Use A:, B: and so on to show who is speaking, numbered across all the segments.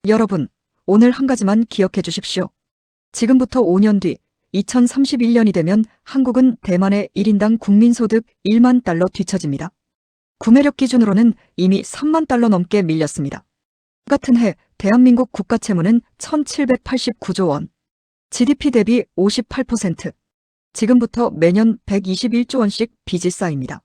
A: 여러분, 오늘 한 가지만 기억해 주십시오. 지금부터 5년 뒤 2031년이 되면 한국은 대만의 1인당 국민소득 1만 달러 뒤처집니다. 구매력 기준으로는 이미 3만 달러 넘게 밀렸습니다. 같은 해 대한민국 국가채무는 1789조 원, GDP 대비 58%, 지금부터 매년 121조 원씩 빚이 쌓입니다.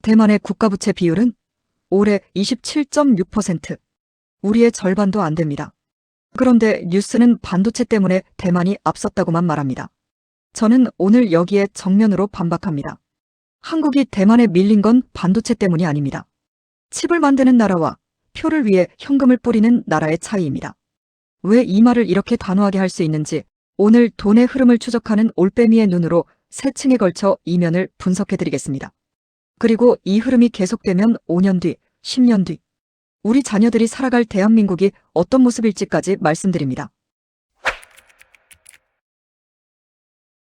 A: 대만의 국가부채 비율은 올해 27.6%, 우리의 절반도 안 됩니다. 그런데 뉴스는 반도체 때문에 대만이 앞섰다고만 말합니다. 저는 오늘 여기에 정면으로 반박합니다. 한국이 대만에 밀린 건 반도체 때문이 아닙니다. 칩을 만드는 나라와 표를 위해 현금을 뿌리는 나라의 차이입니다. 왜 이 말을 이렇게 단호하게 할 수 있는지 오늘 돈의 흐름을 추적하는 올빼미의 눈으로 세 층에 걸쳐 이면을 분석해드리겠습니다. 그리고 이 흐름이 계속되면 5년 뒤, 10년 뒤 우리 자녀들이 살아갈 대한민국이 어떤 모습일지까지 말씀드립니다.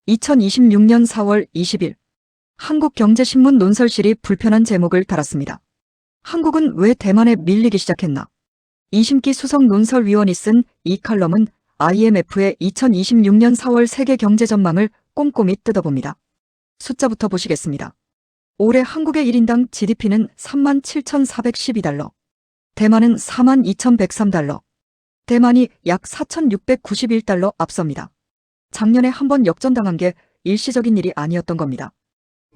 A: 2026년 4월 20일 한국경제신문 논설실이 불편한 제목을 달았습니다. 한국은 왜 대만에 밀리기 시작했나? 이심기 수석 논설위원이 쓴 이 칼럼은 IMF의 2026년 4월 세계 경제 전망을 꼼꼼히 뜯어봅니다. 숫자부터 보시겠습니다. 올해 한국의 1인당 GDP는 37,412달러, 대만은 42,103달러, 대만이 약 4,691달러 앞섭니다. 작년에 한 번 역전당한 게 일시적인 일이 아니었던 겁니다.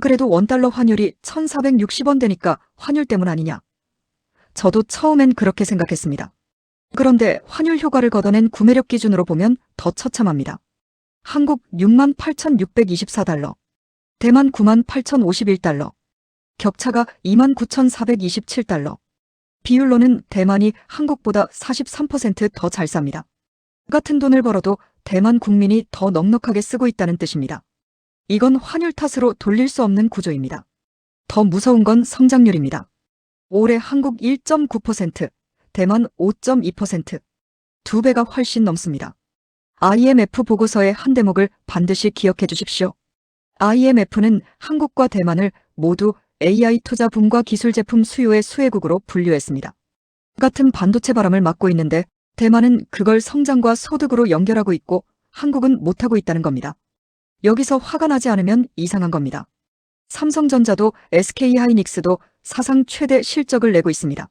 A: 그래도 원달러 환율이 1,460원 되니까 환율 때문 아니냐? 저도 처음엔 그렇게 생각했습니다. 그런데 환율 효과를 걷어낸 구매력 기준으로 보면 더 처참합니다. 한국 68,624달러, 대만 98,051달러, 격차가 29,427달러. 비율로는 대만이 한국보다 43% 더 잘 삽니다. 같은 돈을 벌어도 대만 국민이 더 넉넉하게 쓰고 있다는 뜻입니다. 이건 환율 탓으로 돌릴 수 없는 구조입니다. 더 무서운 건 성장률입니다. 올해 한국 1.9%, 대만 5.2%, 2배가 훨씬 넘습니다. IMF 보고서의 한 대목을 반드시 기억해 주십시오. IMF는 한국과 대만을 모두 AI 투자 붐과 기술 제품 수요의 수혜국으로 분류했습니다. 같은 반도체 바람을 맞고 있는데 대만은 그걸 성장과 소득으로 연결하고 있고 한국은 못하고 있다는 겁니다. 여기서 화가 나지 않으면 이상한 겁니다. 삼성전자도 SK하이닉스도 사상 최대 실적을 내고 있습니다.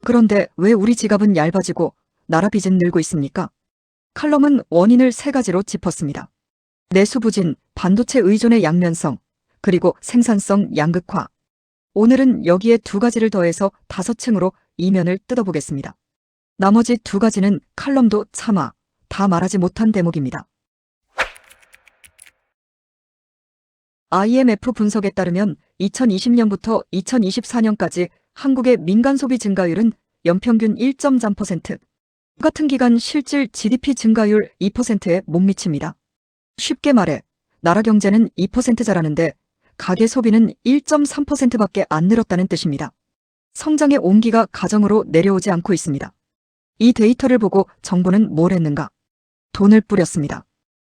A: 그런데 왜 우리 지갑은 얇아지고 나라 빚은 늘고 있습니까? 칼럼은 원인을 세 가지로 짚었습니다. 내수 부진, 반도체 의존의 양면성, 그리고 생산성 양극화. 오늘은 여기에 두 가지를 더해서 5층으로 이면을 뜯어보겠습니다. 나머지 두 가지는 칼럼도 차마 다 말하지 못한 대목입니다. IMF 분석에 따르면 2020년부터 2024년까지 한국의 민간 소비 증가율은 연평균 1.3%, 같은 기간 실질 GDP 증가율 2%에 못 미칩니다. 쉽게 말해 나라 경제는 2% 자라는데 가계 소비는 1.3%밖에 안 늘었다는 뜻입니다. 성장의 온기가 가정으로 내려오지 않고 있습니다. 이 데이터를 보고 정부는 뭘 했는가? 돈을 뿌렸습니다.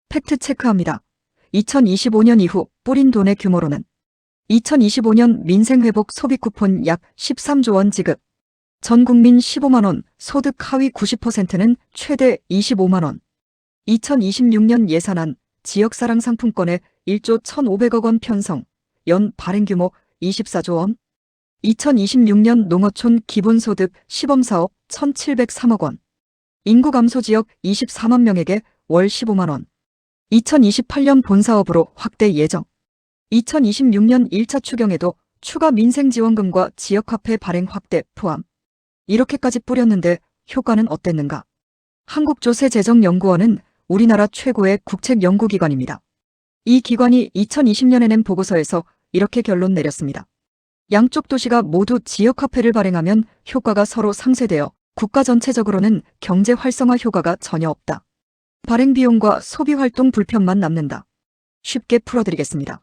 A: 팩트 체크합니다. 2025년 이후 뿌린 돈의 규모로는 2025년 민생회복 소비 쿠폰 약 13조 원 지급, 전 국민 15만 원, 소득 하위 90%는 최대 25만 원, 2026년 예산안 지역사랑 상품권에 1조 1,500억 원 편성, 연 발행 규모 24조 원, 2026년 농어촌 기본소득 시범사업 1,703억 원, 인구 감소 지역 24만 명에게 월 15만 원, 2028년 본사업으로 확대 예정, 2026년 1차 추경에도 추가 민생지원금과 지역화폐 발행 확대 포함. 이렇게까지 뿌렸는데 효과는 어땠는가? 한국조세재정연구원은 우리나라 최고의 국책연구기관입니다. 이 기관이 2020년에 낸 보고서에서 이렇게 결론 내렸습니다. 양쪽 도시가 모두 지역화폐를 발행하면 효과가 서로 상쇄되어 국가 전체적으로는 경제 활성화 효과가 전혀 없다. 발행 비용과 소비활동 불편만 남는다. 쉽게 풀어드리겠습니다.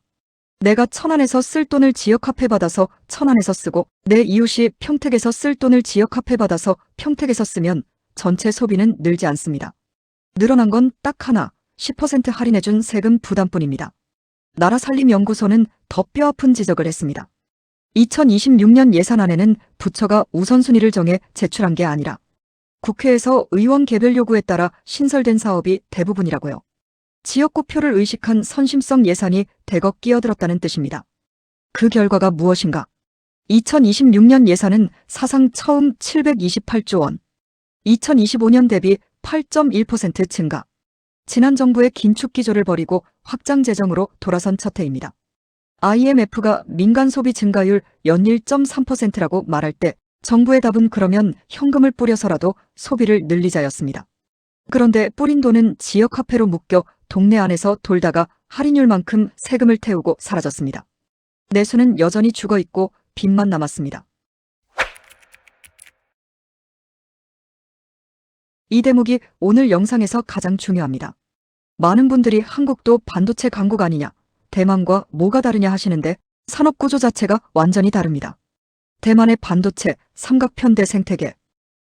A: 내가 천안에서 쓸 돈을 지역화폐 받아서 천안에서 쓰고 내 이웃이 평택에서 쓸 돈을 지역화폐 받아서 평택에서 쓰면 전체 소비는 늘지 않습니다. 늘어난 건 딱 하나, 10% 할인해준 세금 부담뿐입니다. 나라살림연구소는 더 뼈아픈 지적을 했습니다. 2026년 예산안에는 부처가 우선순위를 정해 제출한 게 아니라 국회에서 의원 개별 요구에 따라 신설된 사업이 대부분이라고요. 지역구 표를 의식한 선심성 예산이 대거 끼어들었다는 뜻입니다. 그 결과가 무엇인가? 2026년 예산은 사상 처음 728조 원, 2025년 대비 8.1% 증가. 지난 정부의 긴축 기조를 버리고 확장 재정으로 돌아선 첫 해입니다. IMF가 민간 소비 증가율 연일 1.3%라고 말할 때 정부의 답은 그러면 현금을 뿌려서라도 소비를 늘리자였습니다. 그런데 뿌린 돈은 지역 화폐로 묶여 동네 안에서 돌다가 할인율만큼 세금을 태우고 사라졌습니다. 내수는 여전히 죽어있고 빚만 남았습니다. 이 대목이 오늘 영상에서 가장 중요합니다. 많은 분들이 한국도 반도체 강국 아니냐, 대만과 뭐가 다르냐 하시는데 산업구조 자체가 완전히 다릅니다. 대만의 반도체, 삼각편대 생태계.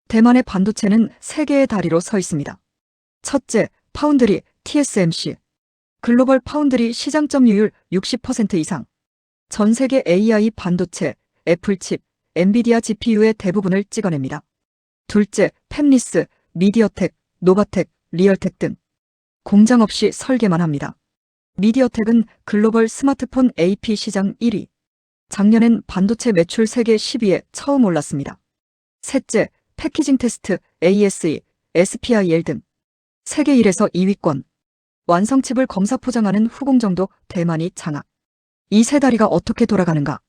A: 대만의 반도체는 세 개의 다리로 서 있습니다. 첫째, 파운드리, TSMC. 글로벌 파운드리 시장 점유율 60% 이상. 전 세계 AI 반도체, 애플칩, 엔비디아 GPU의 대부분을 찍어냅니다. 둘째, 팹리스, 미디어텍, 노바텍, 리얼텍 등. 공장 없이 설계만 합니다. 미디어텍은 글로벌 스마트폰 AP 시장 1위. 작년엔 반도체 매출 세계 10위에 처음 올랐습니다. 셋째, 패키징 테스트, ASE, SPIL 등. 세계 1에서 2위권. 완성칩을 검사 포장하는 후공정도 대만이 장악. 이 세 다리가 어떻게 돌아가는가?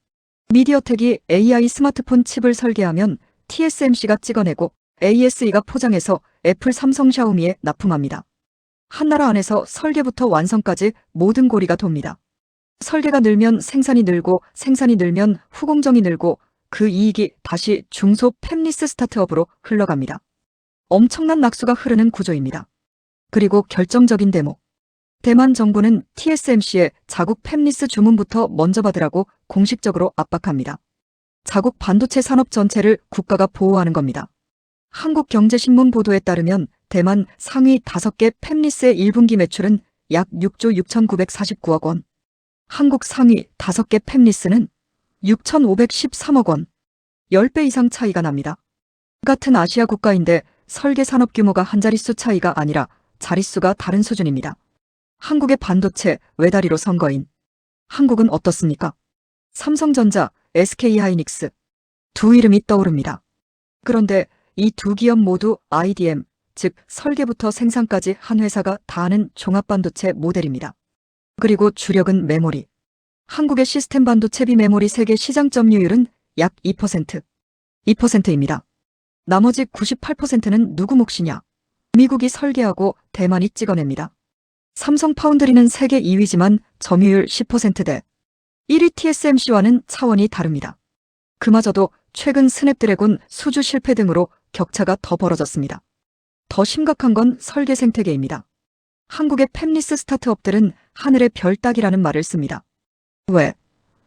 A: 미디어텍이 AI 스마트폰 칩을 설계하면 TSMC가 찍어내고 ASE가 포장해서 애플, 삼성, 샤오미에 납품합니다. 한 나라 안에서 설계부터 완성까지 모든 고리가 돕니다. 설계가 늘면 생산이 늘고 생산이 늘면 후공정이 늘고 그 이익이 다시 중소 팹리스 스타트업으로 흘러갑니다. 엄청난 낙수가 흐르는 구조입니다. 그리고 결정적인 대목. 대만 정부는 TSMC의 자국 팹리스 주문부터 먼저 받으라고 공식적으로 압박합니다. 자국 반도체 산업 전체를 국가가 보호하는 겁니다. 한국경제신문 보도에 따르면 대만 상위 5개 팹리스의 1분기 매출은 약 6조 6,949억 원. 한국 상위 5개 팹리스는 6,513억 원. 10배 이상 차이가 납니다. 같은 아시아 국가인데 설계 산업 규모가 한 자릿수 차이가 아니라 자릿수가 다른 수준입니다. 한국의 반도체 외다리로 선거인. 한국은 어떻습니까? 삼성전자, SK하이닉스. 두 이름이 떠오릅니다. 그런데 이 두 기업 모두 IDM, 즉 설계부터 생산까지 한 회사가 다 하는 종합반도체 모델입니다. 그리고 주력은 메모리. 한국의 시스템 반도체 비메모리 세계 시장 점유율은 약 2%. 2%입니다. 나머지 98%는 누구 몫이냐? 미국이 설계하고 대만이 찍어냅니다. 삼성 파운드리는 세계 2위지만 점유율 10%대. 1위 TSMC와는 차원이 다릅니다. 그마저도 최근 스냅드래곤 수주 실패 등으로 격차가 더 벌어졌습니다. 더 심각한 건 설계 생태계입니다. 한국의 팹리스 스타트업들은 하늘의 별 따기라는 말을 씁니다. 왜?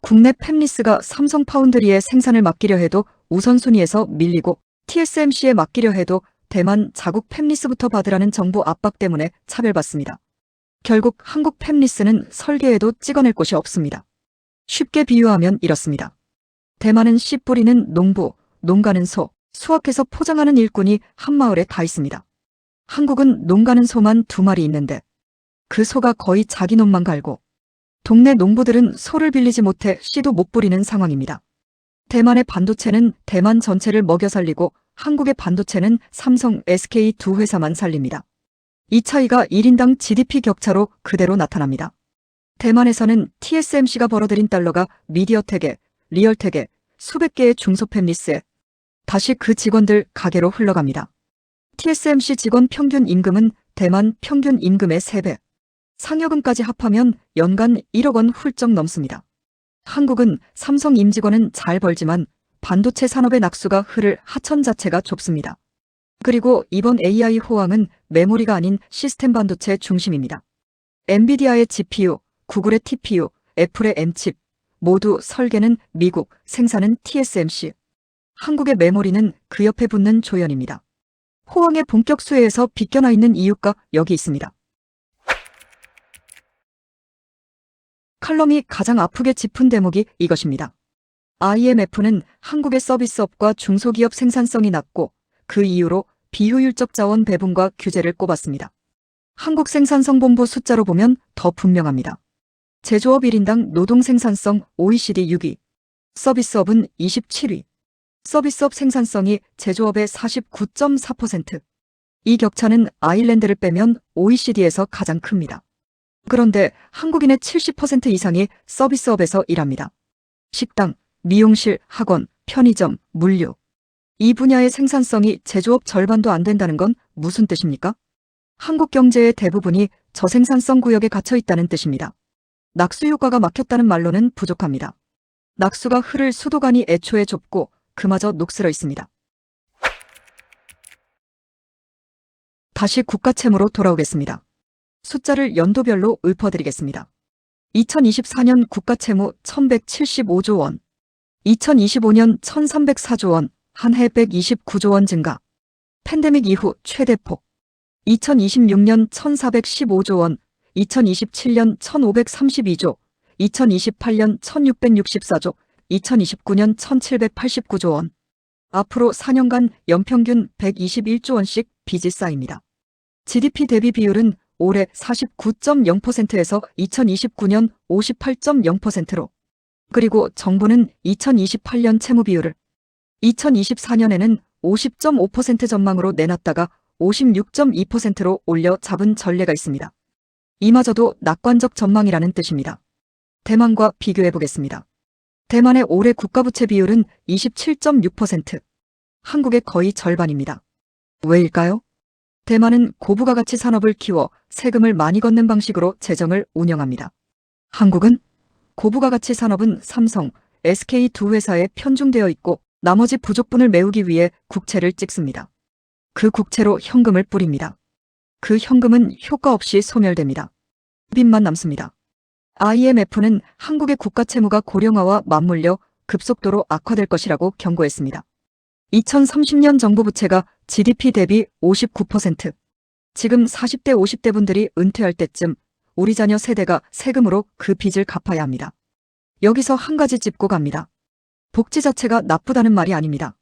A: 국내 팹리스가 삼성 파운드리에 생산을 맡기려 해도 우선순위에서 밀리고 TSMC에 맡기려 해도 대만 자국 팹리스부터 받으라는 정부 압박 때문에 차별받습니다. 결국 한국 팹리스는 설계에도 찍어낼 곳이 없습니다. 쉽게 비유하면 이렇습니다. 대만은 씨 뿌리는 농부, 농가는 소, 수확해서 포장하는 일꾼이 한 마을에 다 있습니다. 한국은 농가는 소만 2마리 있는데 그 소가 거의 자기 놈만 갈고 동네 농부들은 소를 빌리지 못해 씨도 못 뿌리는 상황입니다. 대만의 반도체는 대만 전체를 먹여 살리고 한국의 반도체는 삼성, SK 두 회사만 살립니다. 이 차이가 1인당 GDP 격차로 그대로 나타납니다. 대만에서는 TSMC가 벌어들인 달러가 미디어텍에, 리얼텍에, 수백 개의 중소팹리스에 다시 그 직원들 가게로 흘러갑니다. TSMC 직원 평균 임금은 대만 평균 임금의 3배. 상여금까지 합하면 연간 1억 원 훌쩍 넘습니다. 한국은 삼성 임직원은 잘 벌지만 반도체 산업의 낙수가 흐를 하천 자체가 좁습니다. 그리고 이번 AI 호황은 메모리가 아닌 시스템 반도체 중심입니다. 엔비디아의 GPU, 구글의 TPU, 애플의 M칩, 모두 설계는 미국, 생산은 TSMC. 한국의 메모리는 그 옆에 붙는 조연입니다. 호황의 본격 수혜에서 비껴나 있는 이유가 여기 있습니다. 칼럼이 가장 아프게 짚은 대목이 이것입니다. IMF는 한국의 서비스업과 중소기업 생산성이 낮고 그 이유로 비효율적 자원 배분과 규제를 꼽았습니다. 한국 생산성본부 숫자로 보면 더 분명합니다. 제조업 1인당 노동 생산성 OECD 6위, 서비스업은 27위. 서비스업 생산성이 제조업의 49.4%. 이 격차는 아일랜드를 빼면 OECD에서 가장 큽니다. 그런데 한국인의 70% 이상이 서비스업에서 일합니다. 식당, 미용실, 학원, 편의점, 물류. 이 분야의 생산성이 제조업 절반도 안 된다는 건 무슨 뜻입니까? 한국 경제의 대부분이 저생산성 구역에 갇혀 있다는 뜻입니다. 낙수 효과가 막혔다는 말로는 부족합니다. 낙수가 흐를 수도관이 애초에 좁고 그마저 녹슬어 있습니다. 다시 국가채무로 돌아오겠습니다. 숫자를 연도별로 읊어드리겠습니다. 2024년 국가채무 1175조 원, 2025년 1304조 원, 한 해 129조 원 증가. 팬데믹 이후 최대폭. 2026년 1415조 원, 2027년 1532조, 2028년 1664조, 2029년 1789조 원. 앞으로 4년간 연평균 121조 원씩 빚이 쌓입니다. GDP 대비 비율은 올해 49.0%에서 2029년 58.0%로. 그리고 정부는 2028년 채무 비율을 2024년에는 50.5% 전망으로 내놨다가 56.2%로 올려 잡은 전례가 있습니다. 이마저도 낙관적 전망이라는 뜻입니다. 대만과 비교해 보겠습니다. 대만의 올해 국가부채 비율은 27.6%. 한국의 거의 절반입니다. 왜일까요? 대만은 고부가가치 산업을 키워 세금을 많이 걷는 방식으로 재정을 운영합니다. 한국은 고부가가치 산업은 삼성, SK 두 회사에 편중되어 있고 나머지 부족분을 메우기 위해 국채를 찍습니다. 그 국채로 현금을 뿌립니다. 그 현금은 효과 없이 소멸됩니다. 빚만 남습니다. IMF는 한국의 국가채무가 고령화와 맞물려 급속도로 악화될 것이라고 경고했습니다. 2030년 정부 부채가 GDP 대비 59%. 지금 40대 50대 분들이 은퇴할 때쯤 우리 자녀 세대가 세금으로 그 빚을 갚아야 합니다. 여기서 한 가지 짚고 갑니다. 복지 자체가 나쁘다는 말이 아닙니다.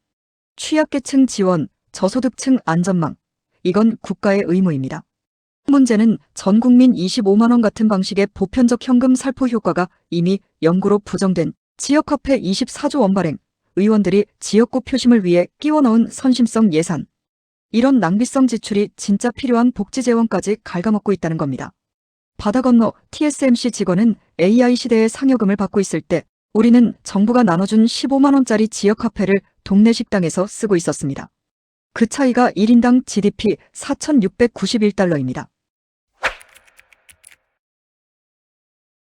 A: 취약계층 지원, 저소득층 안전망. 이건 국가의 의무입니다. 문제는 전 국민 25만 원 같은 방식의 보편적 현금 살포 효과가 이미 연구로 부정된 지역화폐 24조 원 발행, 의원들이 지역구 표심을 위해 끼워 넣은 선심성 예산. 이런 낭비성 지출이 진짜 필요한 복지 재원까지 갉아먹고 있다는 겁니다. 바다 건너 TSMC 직원은 AI 시대의 상여금을 받고 있을 때 우리는 정부가 나눠준 15만 원짜리 지역화폐를 동네 식당에서 쓰고 있었습니다. 그 차이가 1인당 GDP 4,691달러입니다.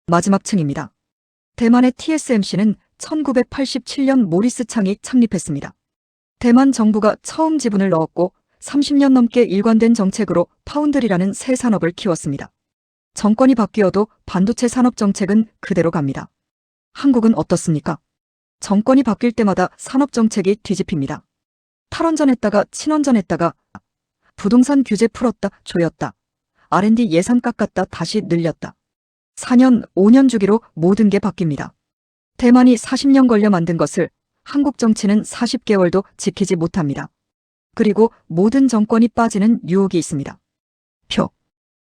A: 마지막 층입니다. 대만의 TSMC는 1987년 모리스 창이 창립했습니다. 대만 정부가 처음 지분을 넣었고 30년 넘게 일관된 정책으로 파운드리라는 새 산업을 키웠습니다. 정권이 바뀌어도 반도체 산업 정책은 그대로 갑니다. 한국은 어떻습니까? 정권이 바뀔 때마다 산업 정책이 뒤집힙니다. 탈원전했다가 친원전했다가 부동산 규제 풀었다 조였다. R&D 예산 깎았다 다시 늘렸다. 4년, 5년 주기로 모든 게 바뀝니다. 대만이 40년 걸려 만든 것을 한국 정치는 40개월도 지키지 못합니다. 그리고 모든 정권이 빠지는 유혹이 있습니다. 표.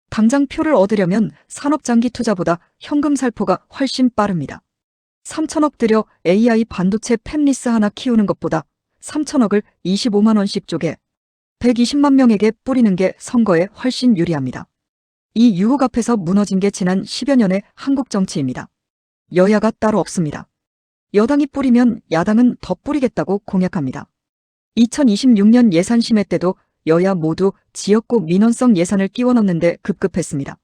A: 당장 표를 얻으려면 산업장기 투자보다 현금 살포가 훨씬 빠릅니다. 3천억 들여 AI 반도체 팹리스 하나 키우는 것보다 3천억을 25만 원씩 쪼개 120만 명에게 뿌리는 게 선거에 훨씬 유리합니다. 이 유혹 앞에서 무너진 게 지난 10여 년의 한국 정치입니다. 여야가 따로 없습니다. 여당이 뿌리면 야당은 더 뿌리겠다고 공약합니다. 2026년 예산 심의 때도 여야 모두 지역구 민원성 예산을 끼워 넣는데 급급했습니다.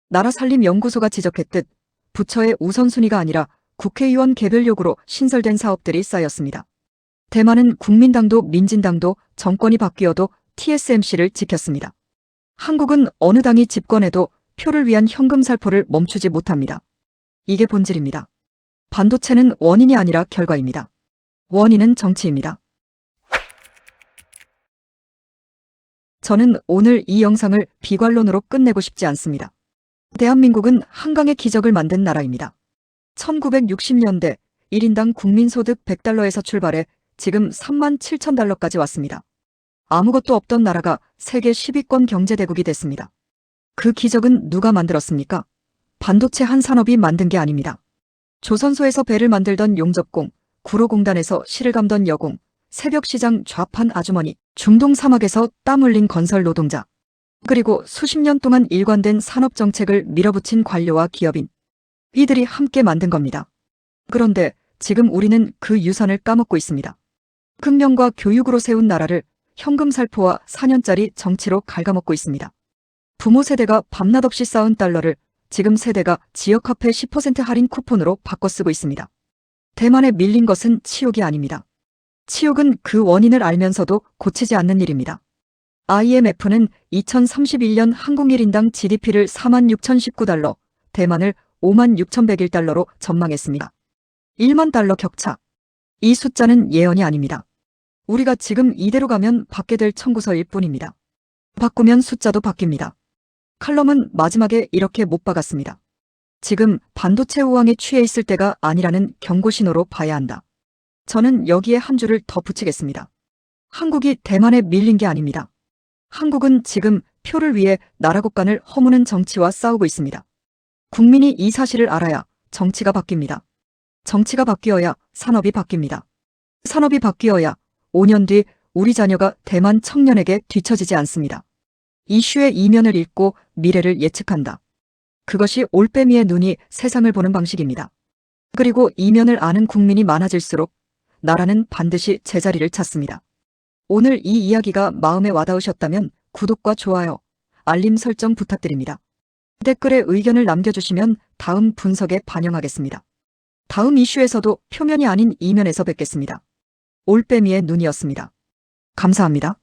A: 나라살림연구소가 지적했듯 부처의 우선순위가 아니라 국회의원 개별 요구로 신설된 사업들이 쌓였습니다. 대만은 국민당도 민진당도 정권이 바뀌어도 TSMC를 지켰습니다. 한국은 어느 당이 집권해도 표를 위한 현금 살포를 멈추지 못합니다. 이게 본질입니다. 반도체는 원인이 아니라 결과입니다. 원인은 정치입니다. 저는 오늘 이 영상을 비관론으로 끝내고 싶지 않습니다. 대한민국은 한강의 기적을 만든 나라입니다. 1960년대 1인당 국민소득 100달러에서 출발해 지금 37,000달러까지 왔습니다. 아무것도 없던 나라가 세계 10위권 경제대국이 됐습니다. 그 기적은 누가 만들었습니까? 반도체 한 산업이 만든 게 아닙니다. 조선소에서 배를 만들던 용접공, 구로공단에서 실을 감던 여공, 새벽시장 좌판 아주머니, 중동 사막에서 땀 흘린 건설 노동자, 그리고 수십 년 동안 일관된 산업정책을 밀어붙인 관료와 기업인, 이들이 함께 만든 겁니다. 그런데 지금 우리는 그 유산을 까먹고 있습니다. 금명과 교육으로 세운 나라를 현금살포와 4년짜리 정치로 갉아먹고 있습니다. 부모 세대가 밤낮 없이 쌓은 달러를 지금 세대가 지역화폐 10% 할인 쿠폰으로 바꿔 쓰고 있습니다. 대만에 밀린 것은 치욕이 아닙니다. 치욕은 그 원인을 알면서도 고치지 않는 일입니다. IMF는 2031년 한국 1인당 GDP를 46,019달러, 대만을 56,101달러로 전망했습니다. 1만 달러 격차. 이 숫자는 예언이 아닙니다. 우리가 지금 이대로 가면 받게 될 청구서일 뿐입니다. 바꾸면 숫자도 바뀝니다. 칼럼은 마지막에 이렇게 못 박았습니다. 지금 반도체 우왕에 취해 있을 때가 아니라는 경고 신호로 봐야 한다. 저는 여기에 한 줄을 더 붙이겠습니다. 한국이 대만에 밀린 게 아닙니다. 한국은 지금 표를 위해 나라 곳간을 허무는 정치와 싸우고 있습니다. 국민이 이 사실을 알아야 정치가 바뀝니다. 정치가 바뀌어야 산업이 바뀝니다. 산업이 바뀌어야 5년 뒤 우리 자녀가 대만 청년에게 뒤처지지 않습니다. 이슈의 이면을 읽고 미래를 예측한다. 그것이 올빼미의 눈이 세상을 보는 방식입니다. 그리고 이면을 아는 국민이 많아질수록 나라는 반드시 제자리를 찾습니다. 오늘 이 이야기가 마음에 와닿으셨다면 구독과 좋아요, 알림 설정 부탁드립니다. 댓글에 의견을 남겨주시면 다음 분석에 반영하겠습니다. 다음 이슈에서도 표면이 아닌 이면에서 뵙겠습니다. 올빼미의 눈이었습니다. 감사합니다.